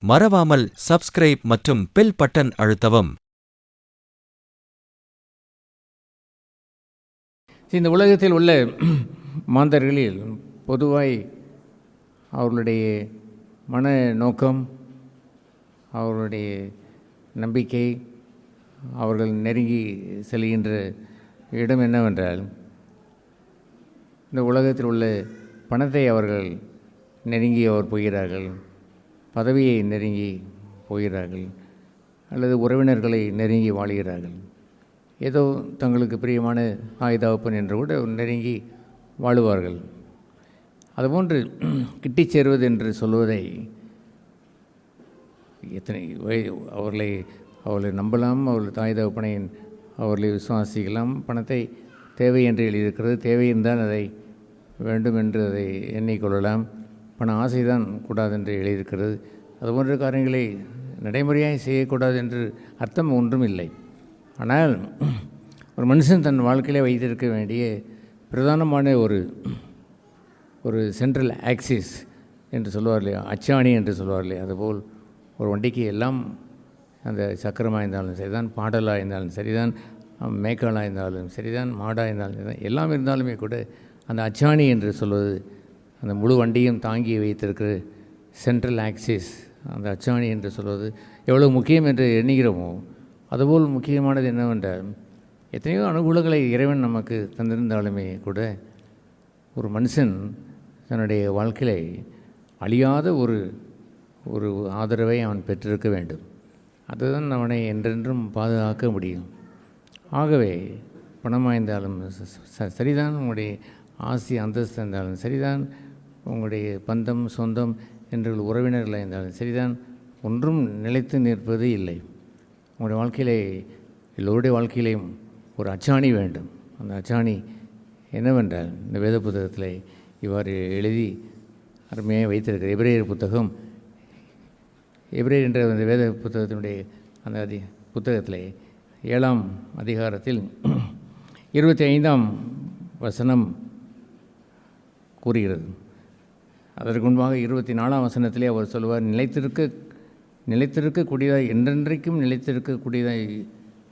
மறவாமல் சப்ஸ்கிரைப் மற்றும் bell button அழுத்தவும். இந்த உலகத்தில் உள்ள மாந்தர்களில் பொதுவாய் அவர்களுடைய மன நோக்கம், அவர்களுடைய நம்பிக்கை, அவர்கள் நெருங்கி செல்கின்ற இடம் என்னவென்றால், இந்த உலகத்தில் உள்ள பணத்தை அவர்கள் நெருங்கி போகிறார்கள், பதவியை நெருங்கி போகிறார்கள், அல்லது உறவினர்களை நெருங்கி வாழ்கிறார்கள். ஏதோ தங்களுக்கு பிரியமான தாய் தகப்பன் என்று கூட நெருங்கி வாழுவார்கள். அதுபோன்று கிட்டிச் சேருவது என்று சொல்வதை அவர்களை நம்பலாம், அவர்கள் தாய் தகப்பனை அவர்களை விசுவாசிக்கலாம். பணத்தை தேவை என்று எழுதியிருக்கிறது, தேவை இருந்தால் அதை வேண்டும் என்று அதை எண்ணிக்கொள்ளலாம். பண ஆசைதான் கூடாது என்று எழுதியிருக்கிறது. அதுபோன்ற காரியங்களை நடைமுறையாக செய்யக்கூடாது என்று அர்த்தம் ஒன்றும் இல்லை. ஆனால் ஒரு மனுஷன் தன் வாழ்க்கையிலே வைத்திருக்க வேண்டிய பிரதானமான ஒரு சென்ட்ரல் ஆக்சிஸ் என்று சொல்லுவார் இல்லையா, அச்சாணி என்று சொல்லுவார் இல்லையா, அதுபோல் ஒரு வண்டிக்கு எல்லாம் அந்த சக்கரமாக இருந்தாலும் சரிதான், பாடலாக இருந்தாலும் சரிதான், மேக்காலாக இருந்தாலும் சரிதான், மாடாக இருந்தாலும் சரிதான், எல்லாம் இருந்தாலுமே கூட அந்த அச்சாணி என்று சொல்வது அந்த முழு வண்டியும் தாங்கி வைத்திருக்கிற சென்ட்ரல் ஆக்சிஸ், அந்த அச்சாணி என்று சொல்வது எவ்வளோ முக்கியம் என்று எண்ணுகிறோமோ அதுபோல் முக்கியமானது என்னவென்றால், எத்தனையோ அனுகூலங்களை இறைவன் நமக்கு தந்திருந்தாலுமே கூட ஒரு மனுஷன் தன்னுடைய வாழ்க்கையிலே அழியாத ஒரு ஆதரவை அவன் பெற்றிருக்க வேண்டும். அதுதான் அவனை என்றென்றும் பாதுகாக்க முடியும். ஆகவே பணமாக இருந்தாலும் சரிதான், உங்களுடைய ஆசி அந்தஸ்து இருந்தாலும் சரிதான், உங்களுடைய பந்தம் சொந்தம் என்று உறவினர்களாக இருந்தாலும் சரிதான், ஒன்றும் நிலைத்து நிற்பது இல்லை. உங்களுடைய வாழ்க்கையிலே, எல்லோருடைய வாழ்க்கையிலையும் ஒரு அச்சாணி வேண்டும். அந்த அச்சாணி என்னவென்றால், இந்த வேத புத்தகத்தில் இவ்வாறு எழுதி அருமையாக வைத்திருக்கிற எபிரேயர் புத்தகம், எபிரேயர் என்ற அந்த வேத புத்தகத்தினுடைய அந்த புத்தகத்தில் 7ஆம் அதிகாரத்தில் 25ஆம் வசனம் கூறுகிறது. அதற்கு முன்பாக 24ஆம் வசனத்திலே அவர் சொல்வார், நிலைத்திருக்கக்கூடியதாக, என்றென்றைக்கும்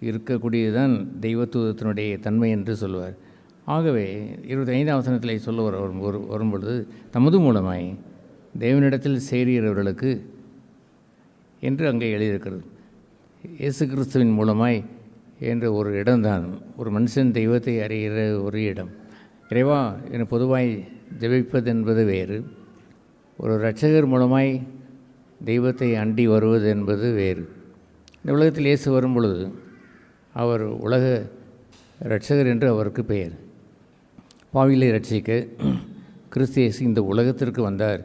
இருக்கக்கூடியதான் தெய்வத்துவத்தினுடைய தன்மை என்று சொல்வார். ஆகவே 25ஆம் வசனத்தில் சொல்ல வரும்பொழுது, தமது மூலமாய் தேவனிடத்தில் சேருகிறவர்களுக்கு என்று அங்கே எழுதியிருக்கிறது. இயேசு கிறிஸ்துவின் மூலமாய் என்ற ஒரு இடம்தான் ஒரு மனுஷன் தெய்வத்தை அறிகிற ஒரு இடம். இறைவா என பொதுவாய் ஜெபிப்பது என்பது வேறு, ஒரு இரட்சகர் மூலமாய் தெய்வத்தை அண்டி வருவது என்பது வேறு. இந்த உலகத்தில் இயேசு வரும்பொழுது அவர் உலக இரட்சகர் என்று அவருக்கு பெயர். பாவிகளை இரட்சிக்க கிறிஸ்து இயேசு இந்த உலகத்திற்கு வந்தார்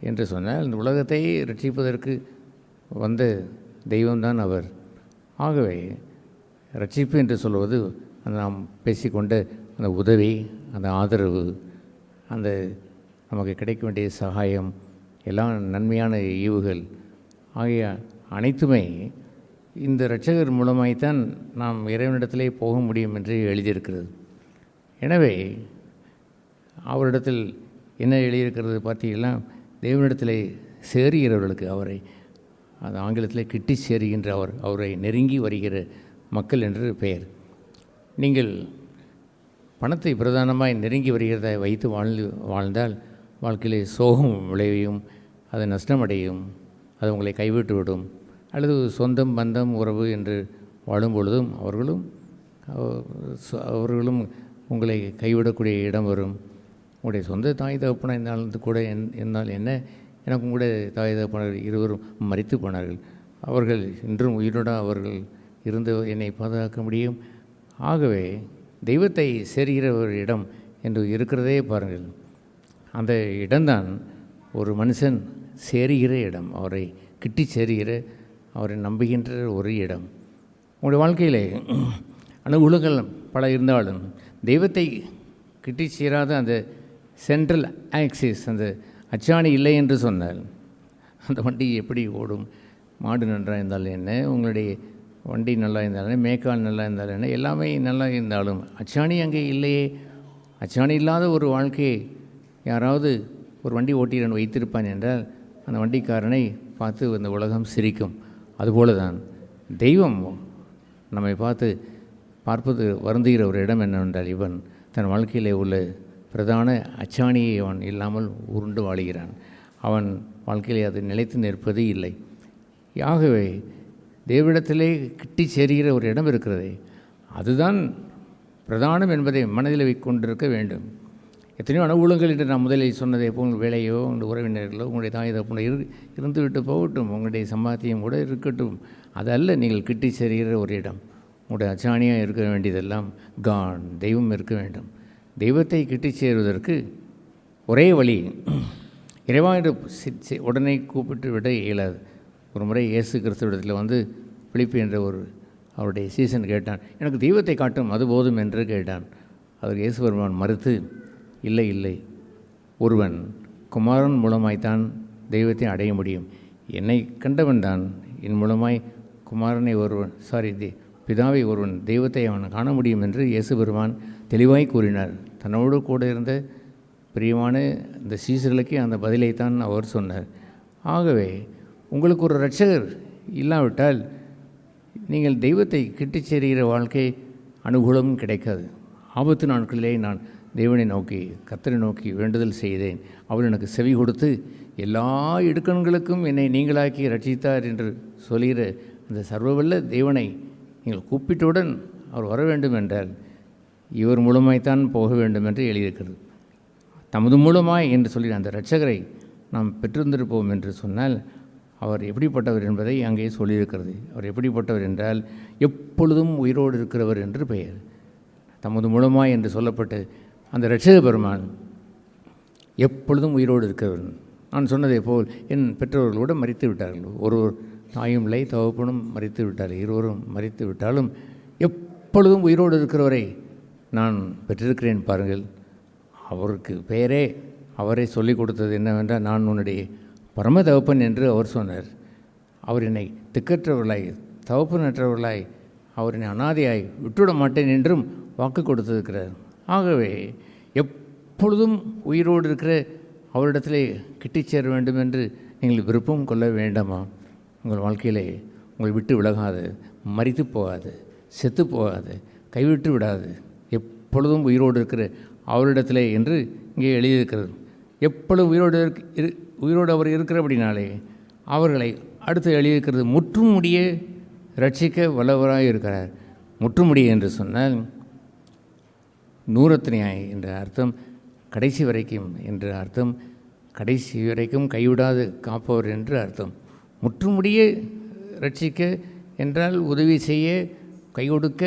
என்று சொன்னால், இந்த உலகத்தை இரட்சிப்பதற்கு வந்த தெய்வம்தான் அவர். ஆகவே இரட்சிப்பு என்று சொல்வது அந்த நாம் பேசிக்கொண்ட அந்த உதவி, அந்த ஆதரவு, அந்த நமக்கு கிடைக்க வேண்டிய சகாயம், எல்லாம் நன்மையான ஈவுகள் ஆகிய அனைத்துமே இந்த இரட்சகர் மூலமாய்த்தான் நாம் இறைவனிடத்திலே போக முடியும் என்று எழுதியிருக்கிறது. எனவே அவரிடத்தில் என்ன எழுதியிருக்கிறது பார்த்தீங்கன்னா, தேவனிடத்திலே சேருகிறவர்களுக்கு, அவரை அது ஆங்கிலத்தில் கிட்டி சேருகின்ற அவரை நெருங்கி வருகிற மக்கள் என்று பெயர். நீங்கள் பணத்தை பிரதானமாய் நெருங்கி வருகிறதை வைத்து வாழ்ந்தால் வாழ்க்கையிலே சோகம் விளைவையும், அது நஷ்டமடையும், அது உங்களை கைவிட்டுவிடும். அல்லது சொந்தம் பந்தம் உறவு என்று வாழும் பொழுதும் அவர்களும் உங்களை கைவிடக்கூடிய இடம் வரும். உங்களுடைய சொந்த தாய் தகப்பனாக இருந்தாலும் கூட என்னால் என்ன, எனக்கும் கூட தாய் தகப்பனர் இருவரும் மரித்து போனார்கள். அவர்கள் இன்றும் உயிரோடு அவர்கள் இருந்து என்னை பாதுகாக்க முடியும். ஆகவே தெய்வத்தை சேர்கிற ஒரு இடம் என்று இருக்கிறதே பாருங்கள். அந்த இடம்தான் ஒரு மனுஷன் சேருகிற இடம், அவரை கிட்டி சேருகிற, அவரை நம்புகின்ற ஒரு இடம். உங்களுடைய வாழ்க்கையிலே அனுகூலங்கள் பல இருந்தாலும் தெய்வத்தை கிட்டி சேராத அந்த சென்ட்ரல் ஆக்சிஸ், அந்த அச்சாணி இல்லை என்று சொன்னால் அந்த வண்டி எப்படி ஓடும்? மாடு நன்றாக இருந்தாலும் என்ன, உங்களுடைய வண்டி நல்லா இருந்தாலும், மேய்க்கால் நல்லா இருந்தாலும் என்ன, எல்லாமே நல்லா இருந்தாலும் அச்சாணி அங்கே இல்லையே. அச்சாணி இல்லாத ஒரு வாழ்க்கையை யாராவது ஒரு வண்டி ஓட்டிடன் வைத்திருப்பான் என்றால் அந்த வண்டிக்காரனை பார்த்து இந்த உலகம் சிரிக்கும். அதுபோல தான் தெய்வம் நம்மை பார்ப்பது வருந்துகிற ஒரு இடம் என்னவென்றால், இவன் தன் வாழ்க்கையிலே உள்ள பிரதான அச்சாணியை அவன் இல்லாமல் உருண்டு வாழுகிறான். அவன் வாழ்க்கையிலே அது நிலைத்து நிற்பதே இல்லை. ஆகவே தேவனிடத்திலே கிட்டி சேருகிற ஒரு இடம் இருக்கிறதே, அதுதான் பிரதானம் என்பதை மனதில் கொண்டிருக்க வேண்டும். எத்தனையோ அனுகூலங்கள் என்று நான் முதலில் சொன்னதை போல், உங்கள் வேலையோ உங்கள் உறவினர்களோ உங்களுடைய தாய் தகப்பனோ இருந்துவிட்டு போகட்டும், உங்களுடைய சம்பாத்தியம் கூட இருக்கட்டும், அதல்ல நீங்கள் கிட்டி சேருகிற ஒரு இடம். உங்களுடைய அச்சாணியாக இருக்க வேண்டியதெல்லாம் காட், தெய்வம் இருக்க வேண்டும். தெய்வத்தை கிட்டி சேருவதற்கு ஒரே வழி, இறைவா என்று உடனே கூப்பிட்டு விட இயலாது. ஒரு முறை இயேசு கிறிஸ்துவிடத்தில் பிலிப்பு என்ற அவருடைய சீசன் கேட்டான், எனக்கு தெய்வத்தை காட்டும், அது போதும் என்று கேட்டான். அதற்கு இயேசு பெருமான் மறுத்து, இல்லை இல்லை, ஒருவன் குமாரன் மூலமாய்த்தான் தெய்வத்தை அடைய முடியும். என்னை கண்டவன் தான் என் மூலமாய் குமாரனை பிதாவை ஒருவன் தெய்வத்தை அவன் காண முடியும் என்று இயேசு பெருமான் தெளிவாய் கூறினார். தன்னோடு கூட இருந்த பிரியமான இந்த சீசர்களுக்கே அந்த பதிலைத்தான் அவர் சொன்னார். ஆகவே உங்களுக்கு ஒரு இரட்சகர் இல்லாவிட்டால் நீங்கள் தெய்வத்தை கிட்டி சேருகிற வாழ்க்கை அனுகூலமும் கிடைக்காது. ஆபத்து நாட்களிலே நான் தேவனை நோக்கி, கர்த்தரை நோக்கி வேண்டுதல் செய்தேன். அவர் எனக்கு செவி கொடுத்து எல்லா இடுக்கண்களுக்கும் என்னை நீங்களாக்கி ரட்சித்தார் என்று சொல்கிற அந்த சர்வவல்ல தேவனை நீங்கள் கூப்பிட்டவுடன் அவர் வர வேண்டும் என்றால் இவர் மூலமாய்த்தான் போக வேண்டும் என்று எழுதியிருக்கிறது. தமது மூலமாய் என்று சொல்லி அந்த இரட்சகரை நாம் பெற்றிருந்திருப்போம் என்று சொன்னால் அவர் எப்படிப்பட்டவர் என்பதை அங்கே சொல்லியிருக்கிறது. அவர் எப்படிப்பட்டவர் என்றால் எப்பொழுதும் உயிரோடு இருக்கிறவர் என்று பெயர். தமது மூலமாய் என்று சொல்லப்பட்டு அந்த இரட்சக பெருமான் எப்பொழுதும் உயிரோடு இருக்கிறவர். நான் சொன்னதை போல் என் பெற்றோர்களோடு மரித்து விட்டார்கள். ஒரு தாயும் இல்லை, தகப்பனும் மரித்து விட்டார்கள். இருவரும் மரித்து விட்டாலும் எப்பொழுதும் உயிரோடு இருக்கிறவரை நான் பெற்றிருக்கிறேன் பாருங்கள். அவருக்கு பெயரே அவரை சொல்லிக் கொடுத்தது என்னவென்றால், நான் உன்னுடைய பரம தகப்பன் என்று அவர் சொன்னார். அவர் என்னை திக்கற்றவர்களாய், தகப்பனற்றவர்களாய், அவர் என்னை அனாதையாய் விட்டுவிட மாட்டேன் என்றும் வாக்கு கொடுத்திருக்கிறார். ஆகவே எப்பொழுதும் உயிரோடு இருக்கிற அவரிடத்திலே கிட்டி சேர வேண்டும் என்று நீங்கள் விருப்பம் கொள்ள வேண்டாமா? உங்கள் வாழ்க்கையிலே உங்களை விட்டு விலகாது, மரித்து போகாது, செத்து போகாது, கைவிட்டு விடாது, எப்பொழுதும் உயிரோடு இருக்கிற அவரிடத்திலே என்று இங்கே எழுதியிருக்கிறது. எப்பொழுதும் உயிரோடு அவர் இருக்கிறபடினாலே அவர்களை அடுத்து எழுதியிருக்கிறது, முற்றும் முடிய ரட்சிக்க வல்லவராக இருக்கிறார். முற்றும் முடிய என்று சொன்னால் நூறத்தினாய் என்ற அர்த்தம், கடைசி வரைக்கும் என்ற அர்த்தம், கடைசி வரைக்கும் கைவிடாது காப்பவர் என்று அர்த்தம். முற்றுமுடிய ரட்சிக்க என்றால் உதவி செய்ய, கை கொடுக்க,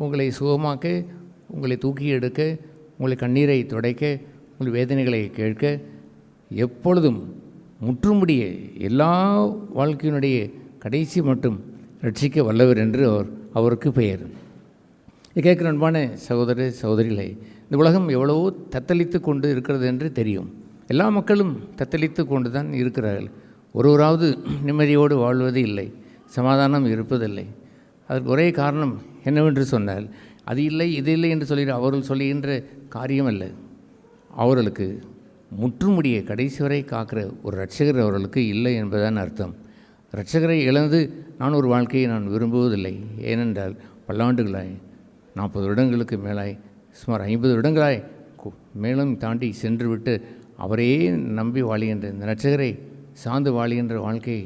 உங்களை சுகமாக்க, உங்களை தூக்கி எடுக்க, உங்களை கண்ணீரை துடைக்க, உங்கள் வேதனைகளை கேட்க, எப்பொழுதும் முற்றுமுடிய எல்லா வாழ்க்கையினுடைய கடைசி மட்டும் ரட்சிக்க வல்லவர் என்று அவருக்கு பெயர். இது கேட்குற அன்பான சகோதர சகோதரிகளை, இந்த உலகம் எவ்வளவோ தத்தளித்து கொண்டு இருக்கிறது என்று தெரியும். எல்லா மக்களும் தத்தளித்து கொண்டு தான் இருக்கிறார்கள். ஒருவராவது நிம்மதியோடு வாழ்வது இல்லை, சமாதானம் இருப்பதில்லை. அதற்கு ஒரே காரணம் என்னவென்று சொன்னால், அது இல்லை இது இல்லை என்று சொல்கிற அவர்கள் சொல்லுகின்ற காரியம் அல்ல. அவர்களுக்கு முற்றுமுடிய கடைசி வரை காக்கிற ஒரு இரட்சகர் அவர்களுக்கு இல்லை என்பதுதான் அர்த்தம். இரட்சகரை இழந்து நான் ஒரு வாழ்க்கையை நான் விரும்புவதில்லை. ஏனென்றால் பல்லாண்டுகளாய், 40 வருடங்களுக்கு மேலாய், சுமார் 50 வருடங்களாய் மேலும் தாண்டி சென்று விட்டு அவரே நம்பி வாழுகின்ற இந்த இரட்சகரை சார்ந்து வாழுகின்ற வாழ்க்கையை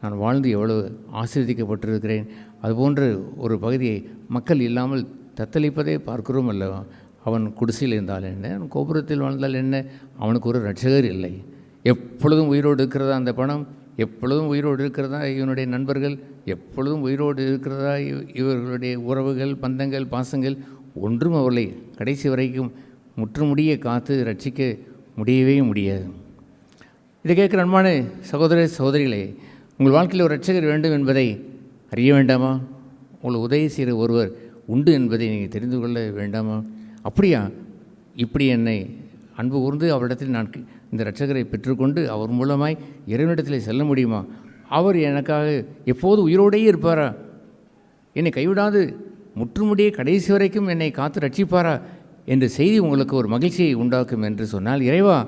நான் வாழ்ந்து எவ்வளவு ஆசீர்வதிக்கப்பட்டிருக்கிறேன். அதுபோன்ற ஒரு பகுதியை மக்கள் இல்லாமல் தத்தளிப்பதை பார்க்கிறோம் அல்லவா? அவன் குடிசையில் இருந்தால் என்ன, அவன் கோபுரத்தில் வாழ்ந்தால் என்ன, அவனுக்கு ஒரு இரட்சகர் இல்லை. எப்பொழுதும் உயிரோடு இருக்கிறதா அந்த பணம், எப்பொழுதும் உயிரோடு இருக்கிறதா இவனுடைய நண்பர்கள், எப்பொழுதும் உயிரோடு இருக்கிறதா இவர்களுடைய உறவுகள், பந்தங்கள், பாசங்கள், ஒன்றும் அவர்களை கடைசி வரைக்கும் முற்றுமுடிய காத்து ரட்சிக்க முடியவே முடியாது. இதை கேட்குற அன்பான சகோதர சகோதரிகளே, உங்கள் வாழ்க்கையில் ஒரு இரட்சகர் வேண்டும் என்பதை அறிய வேண்டாமா? உங்களை உதவி செய்கிற ஒருவர் உண்டு என்பதை நீங்கள் தெரிந்து கொள்ள வேண்டாமா? அப்படியா, இப்படி என்னை அன்பு கூர்ந்து அவரிடத்தில் நான் இந்த இரட்சகரை பெற்றுக்கொண்டு அவர் மூலமாய் இறைவனிடத்தில் செல்ல முடியுமா? அவர் எனக்காக எப்போது உயிரோடையே இருப்பாரா? என்னை கைவிடாது முற்றுமுடிய கடைசி வரைக்கும் என்னை காத்து ரட்சிப்பாரா என்ற செய்தி உங்களுக்கு ஒரு மகிழ்ச்சியை உண்டாக்கும் என்று சொன்னால், இறைவா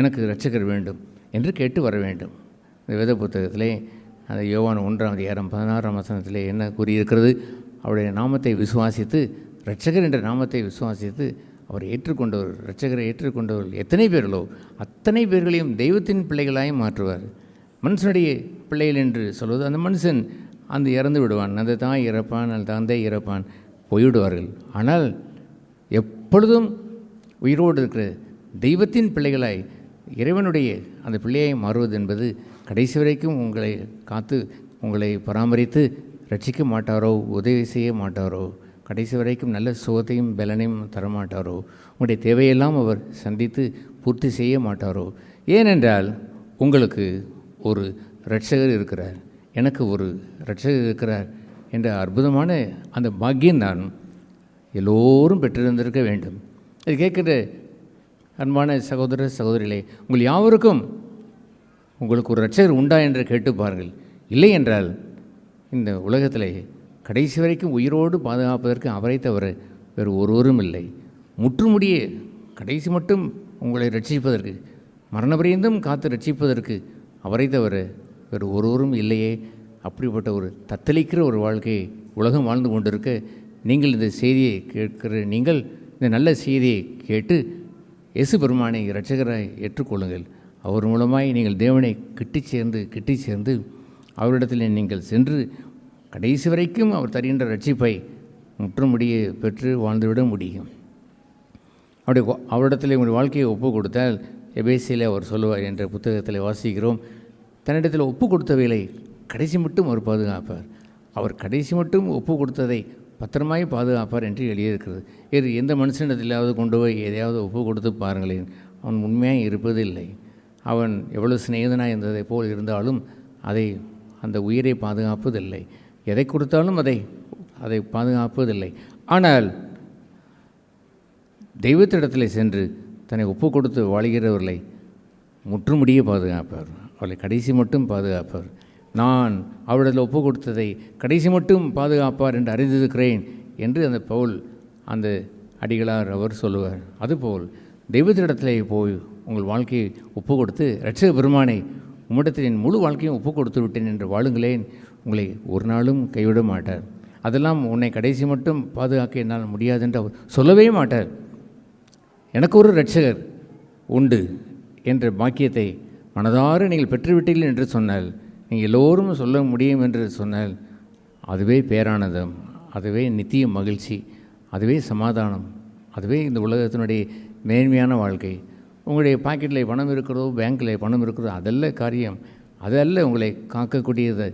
எனக்கு இரட்சகர் வேண்டும் என்று கேட்டு வர வேண்டும். இந்த வேத புத்தகத்திலே அந்த யோவான் 1:16 என்ன கூறியிருக்கிறது? அவருடைய நாமத்தை விசுவாசித்து, இரட்சகர் என்ற நாமத்தை விசுவாசித்து அவரை ஏற்றுக்கொண்டவர், இரட்சகரை ஏற்றுக்கொண்டவர்கள் எத்தனை பேர்களோ அத்தனை பேர்களையும் தெய்வத்தின் பிள்ளைகளாய் மாற்றுவார். மனுஷனுடைய பிள்ளைகள் என்று சொல்வது, அந்த மனுஷன் அந்த இறந்து விடுவான், அந்த தாய் இறப்பான், அந்த தந்தை இறப்பான், போய்விடுவார்கள். ஆனால் எப்பொழுதும் உயிரோடு இருக்கிற தெய்வத்தின் பிள்ளைகளாய் இறைவனுடைய அந்த பிள்ளையை மாறுவது என்பது கடைசி வரைக்கும் உங்களை காத்து உங்களை பராமரித்து ரட்சிக்க மாட்டாரோ, உதவி செய்ய மாட்டாரோ, கடைசி வரைக்கும் நல்ல சுகத்தையும் பலனையும் தரமாட்டாரோ, உங்களுடைய தேவையெல்லாம் அவர் சந்தித்து பூர்த்தி செய்ய மாட்டாரோ. ஏனென்றால் உங்களுக்கு ஒரு இரட்சகர் இருக்கிறார், எனக்கு ஒரு இரட்சகர் இருக்கிறார் என்ற அற்புதமான அந்த பாக்கியம்தான் எல்லோரும் பெற்றிருந்திருக்க வேண்டும். அது கேட்குற அன்பான சகோதர சகோதரிகளே, உங்கள் யாவருக்கும் உங்களுக்கு ஒரு இரட்சகர் உண்டா என்று கேட்டு பாருங்கள். இல்லை என்றால் இந்த உலகத்தில் கடைசி வரைக்கும் உயிரோடு பாதுகாப்பதற்கு அவரை தவிர வேறு ஒருவரும் இல்லை. முற்றுமுடிய கடைசி மட்டும் உங்களை ரட்சிப்பதற்கு, மரணபரியந்தம் காத்து ரட்சிப்பதற்கு அவரை தவிர வேறு ஒருவரும் இல்லையே. அப்படிப்பட்ட ஒரு தத்தளிக்கிற ஒரு வாழ்க்கையை உலகம் வாழ்ந்து கொண்டிருக்க, நீங்கள் இந்த செய்தியை கேட்கிற நீங்கள் இந்த நல்ல செய்தியை கேட்டு இயேசு பெருமானை இரட்சகராய் ஏற்றுக்கொள்ளுங்கள். அவர் மூலமாய் நீங்கள் தேவனை கிட்டி சேர்ந்து அவரிடத்தில் நீங்கள் சென்று கடைசி வரைக்கும் அவர் தருகின்ற ரட்சிப்பை முற்றுமுடிய பெற்று வாழ்ந்துவிட முடியும். அவரிடத்தில் உங்களுடைய வாழ்க்கையை ஒப்பு கொடுத்தால், எபேசியில் அவர் சொல்லுவார் என்ற புத்தகத்தில் வாசிக்கிறோம், தன்னிடத்தில் ஒப்பு கொடுத்தவைகளை கடைசி மட்டும் அவர் பாதுகாப்பார். அவர் கடைசி மட்டும் ஒப்பு கொடுத்ததை பத்திரமாய் பாதுகாப்பார் என்று எழுதியிருக்கிறது. இது எந்த மனுஷனிடத்திலாவது கொண்டு போய் எதையாவது ஒப்பு கொடுத்து பாருங்களேன், அவன் உண்மையாக இருப்பதில்லை. அவன் எவ்வளவு சிநேகிதனாக இருந்ததை போல் இருந்தாலும் அந்த உயிரை பாதுகாப்பதில்லை. எதை கொடுத்தாலும் அதை பாதுகாப்பதில்லை. ஆனால் தெய்வத்திடத்தில் சென்று தன்னை ஒப்பு கொடுத்து வாழ்கிறவர்களை முற்றுமுடிய பாதுகாப்பார், அவர்களை கடைசி மட்டும் பாதுகாப்பார். நான் அவரிடத்தில் ஒப்பு கொடுத்ததை கடைசி மட்டும் பாதுகாப்பார் என்று அறிந்திருக்கிறேன் என்று அந்த பவுல், அந்த அடிகளார் அவர் சொல்லுவார். அதுபோல் தெய்வத்திடத்திலே போய் உங்கள் வாழ்க்கையை ஒப்பு கொடுத்து, இரட்சக பெருமானை உம்மிடத்தில் என் முழு வாழ்க்கையும் ஒப்பு கொடுத்து விட்டேன் என்று வாழுங்களேன், உங்களை ஒரு நாளும் கைவிட மாட்டார். அதெல்லாம் உன்னை கடைசி மட்டும் பாதுகாக்க என்னால் முடியாது என்று அவர் சொல்லவே மாட்டார். எனக்கு ஒரு இரட்சகர் உண்டு என்ற பாக்கியத்தை மனதார நீங்கள் பெற்றுவிட்டீர்கள் என்று சொன்னால், நீங்கள் எல்லோரும் சொல்ல முடியும் என்று சொன்னால், அதுவே பேரானந்தம், அதுவே நித்திய மகிழ்ச்சி, அதுவே சமாதானம், அதுவே இந்த உலகத்தினுடைய மேன்மையான வாழ்க்கை. உங்களுடைய பாக்கெட்டில் பணம் இருக்கிறதோ, பேங்க்கில் பணம் இருக்கிறதோ, அதல்ல காரியம். அதல்ல உங்களை காக்கக்கூடியது,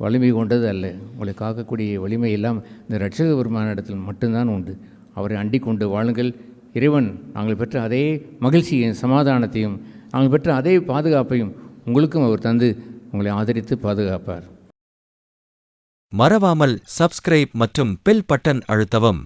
வலிமை கொண்டது அல்ல. உங்களை காக்கக்கூடிய வலிமை எல்லாம் இந்த இரட்சக பெருமான இடத்தில் மட்டும்தான் உண்டு. அவரை அண்டிக் கொண்டு வாழுங்கள். இறைவன் நாங்கள் பெற்ற அதே மகிழ்ச்சியையும் சமாதானத்தையும், நாங்கள் பெற்ற அதே பாதுகாப்பையும் உங்களுக்கும் அவர் தந்து உங்களை ஆதரித்து பாதுகாப்பார். மறவாமல் சப்ஸ்கிரைப் மற்றும் பெல் பட்டன் அழுத்தவும்.